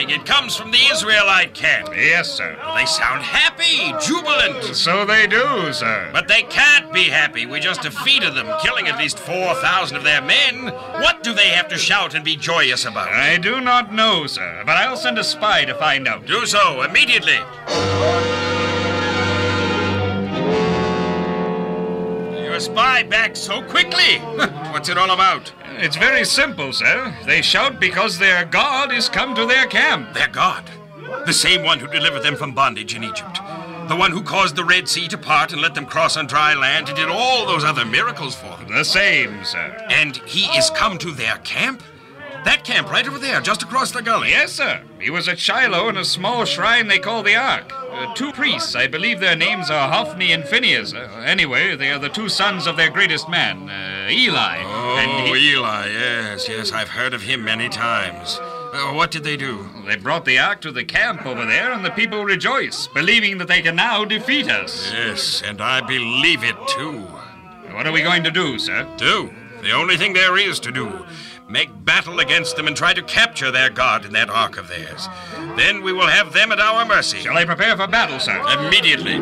sounding. It comes from the Israelite camp. Yes, sir. They sound happy, jubilant. So they do, sir. But they can't be happy. We just defeated them, killing at least 4,000 of their men. What do they have to shout and be joyous about? I do not know, sir, but I'll send a spy to find out. Do so, immediately. Your spy back so quickly? What's it all about? It's very simple, sir. They shout because their God is come to their camp. Their God? The same one who delivered them from bondage in Egypt. The one who caused the Red Sea to part and let them cross on dry land and did all those other miracles for them. The same, sir. And he is come to their camp? That camp right over there, just across the gully. Yes, sir. He was at Shiloh in a small shrine they call the Ark. 2 priests, I believe their names are Hophni and Phinehas. Anyway, they are the 2 sons of their greatest man, Eli. Oh, Eli, yes, I've heard of him many times. What did they do? They brought the Ark to the camp over there, and the people rejoice, believing that they can now defeat us. Yes, and I believe it, too. What are we going to do, sir? Do? The only thing there is to do. Make battle against them and try to capture their God in that Ark of theirs. Then we will have them at our mercy. Shall I prepare for battle, sir? Immediately.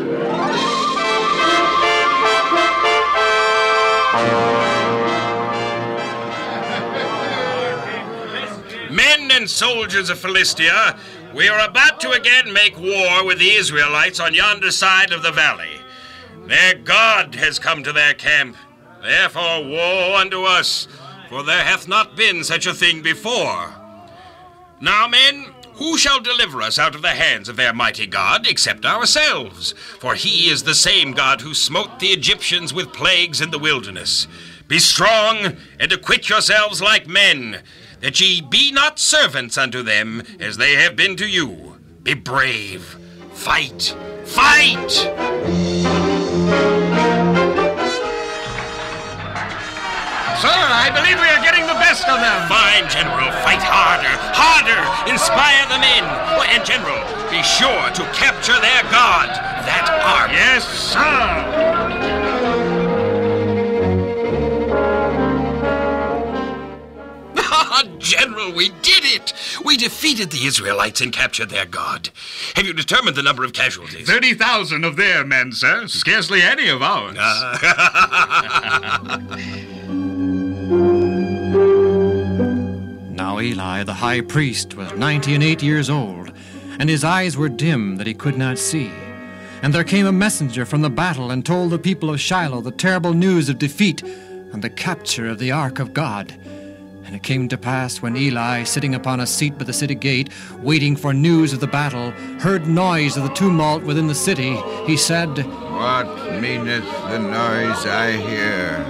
Men and soldiers of Philistia, we are about to again make war with the Israelites on yonder side of the valley. Their God has come to their camp. Therefore woe unto us, for there hath not been such a thing before. Now, men, who shall deliver us out of the hands of their mighty God, except ourselves? For he is the same God who smote the Egyptians with plagues in the wilderness. Be strong, and acquit yourselves like men, that ye be not servants unto them, as they have been to you. Be brave. Fight. Fight! Sir, I believe we are getting the best of them. Fine, General. Fight harder. Harder. Inspire the men. Oh, and, General, be sure to capture their God, that Ark. Yes, sir. General, we did it! We defeated the Israelites and captured their God. Have you determined the number of casualties? 30,000 of their men, sir. Scarcely any of ours. Now Eli, the high priest, was 98 years old, and his eyes were dim that he could not see. And there came a messenger from the battle and told the people of Shiloh the terrible news of defeat and the capture of the Ark of God. And it came to pass when Eli, sitting upon a seat by the city gate, waiting for news of the battle, heard noise of the tumult within the city, he said, What meaneth the noise I hear?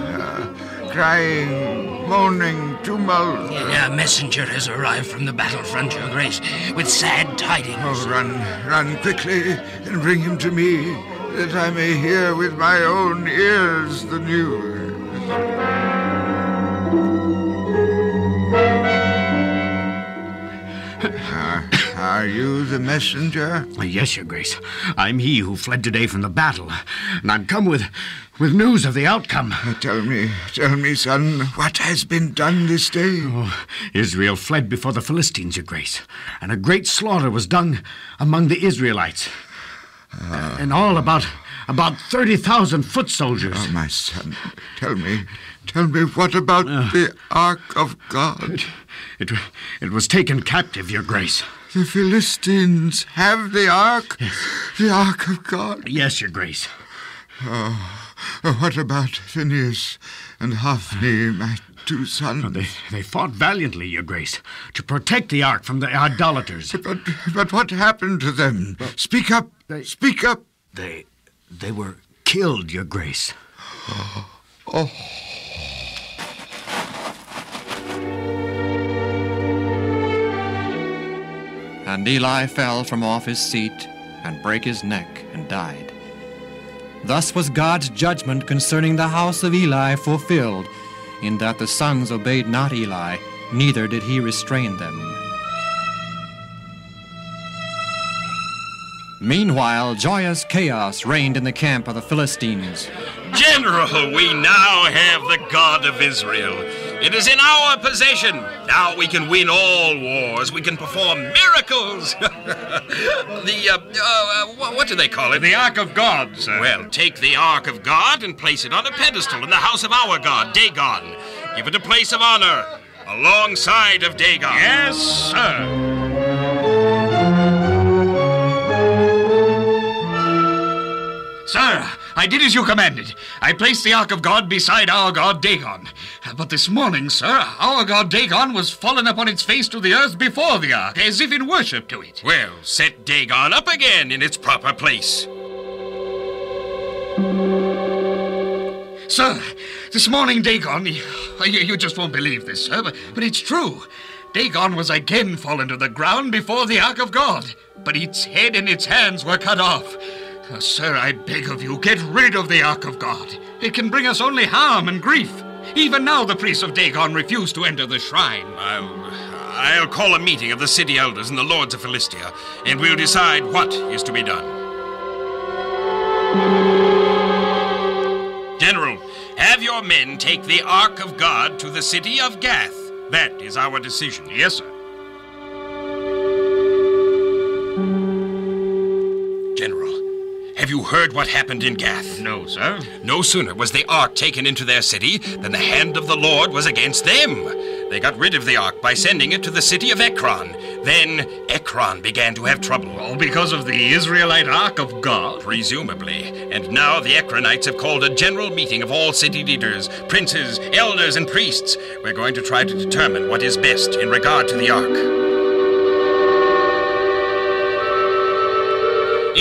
Crying, moaning, tumult. A messenger has arrived from the battlefront, Your Grace, with sad tidings. Oh, run quickly and bring him to me, that I may hear with my own ears the news. Are you the messenger? Yes, Your Grace. I'm he who fled today from the battle, and I'm come with news of the outcome. Tell me, son, what has been done this day? Oh, Israel fled before the Philistines, Your Grace, and a great slaughter was done among the Israelites. And all about 30,000 foot soldiers. Oh, my son, tell me, what about the Ark of God? It was taken captive, Your Grace. The Philistines have the Ark? Yes. The Ark of God? Yes, Your Grace. Oh, what about Phinehas and Hophni, my 2 sons? Oh, they fought valiantly, Your Grace, to protect the Ark from the idolaters. But what happened to them? Speak up. Speak up. They were killed, Your Grace. Oh. And Eli fell from off his seat and brake his neck and died. Thus was God's judgment concerning the house of Eli fulfilled, in that the sons obeyed not Eli, neither did he restrain them. Meanwhile, joyous chaos reigned in the camp of the Philistines. General, we now have the God of Israel. It is in our possession. Now we can win all wars. We can perform miracles. What do they call it? The Ark of God, sir. Well, take the Ark of God and place it on a pedestal in the house of our god, Dagon. Give it a place of honor alongside of Dagon. Yes, sir. Sir, I did as you commanded. I placed the Ark of God beside our god Dagon. But this morning, sir, our god Dagon was fallen upon its face to the earth before the Ark, as if in worship to it. Well, set Dagon up again in its proper place. Sir, this morning Dagon, you just won't believe this, sir, but it's true. Dagon was again fallen to the ground before the Ark of God, but its head and its hands were cut off. Sir, I beg of you, get rid of the Ark of God. It can bring us only harm and grief. Even now the priests of Dagon refuse to enter the shrine. I'll call a meeting of the city elders and the lords of Philistia, and we'll decide what is to be done. General, have your men take the Ark of God to the city of Gath. That is our decision. Yes, sir. General, have you heard what happened in Gath? No, sir. No sooner was the Ark taken into their city than the hand of the Lord was against them. They got rid of the Ark by sending it to the city of Ekron. Then Ekron began to have trouble. All because of the Israelite Ark of God? Presumably. And now the Ekronites have called a general meeting of all city leaders, princes, elders, and priests. We're going to try to determine what is best in regard to the Ark.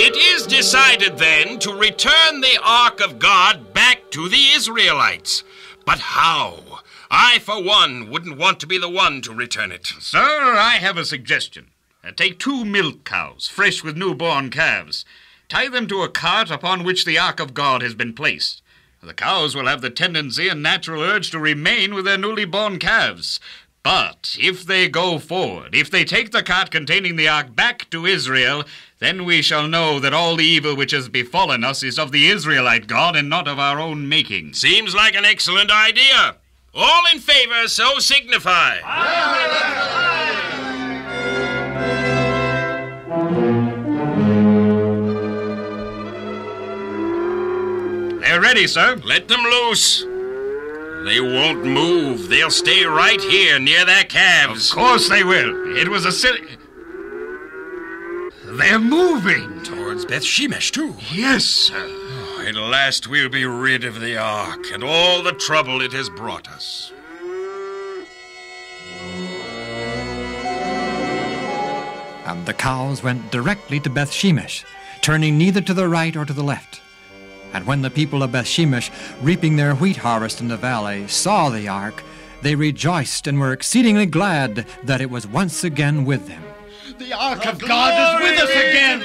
It is decided, then, to return the Ark of God back to the Israelites. But how? I, for one, wouldn't want to be the one to return it. Sir, I have a suggestion. Take 2 milk cows, fresh with newborn calves. Tie them to a cart upon which the Ark of God has been placed. The cows will have the tendency and natural urge to remain with their newly born calves. But if they go forward, if they take the cart containing the Ark back to Israel, then we shall know that all the evil which has befallen us is of the Israelite God and not of our own making. Seems like an excellent idea. All in favor, so signify. They're ready, sir. Let them loose. They won't move. They'll stay right here near their calves. Of course they will. It was a silly... They're moving. Towards Beth Shemesh, too. Yes, sir. At last we'll be rid of the Ark and all the trouble it has brought us. And the cows went directly to Beth Shemesh, turning neither to the right or to the left. And when the people of Beth Shemesh, reaping their wheat harvest in the valley, saw the Ark, they rejoiced and were exceedingly glad that it was once again with them. The Ark of God is with us again!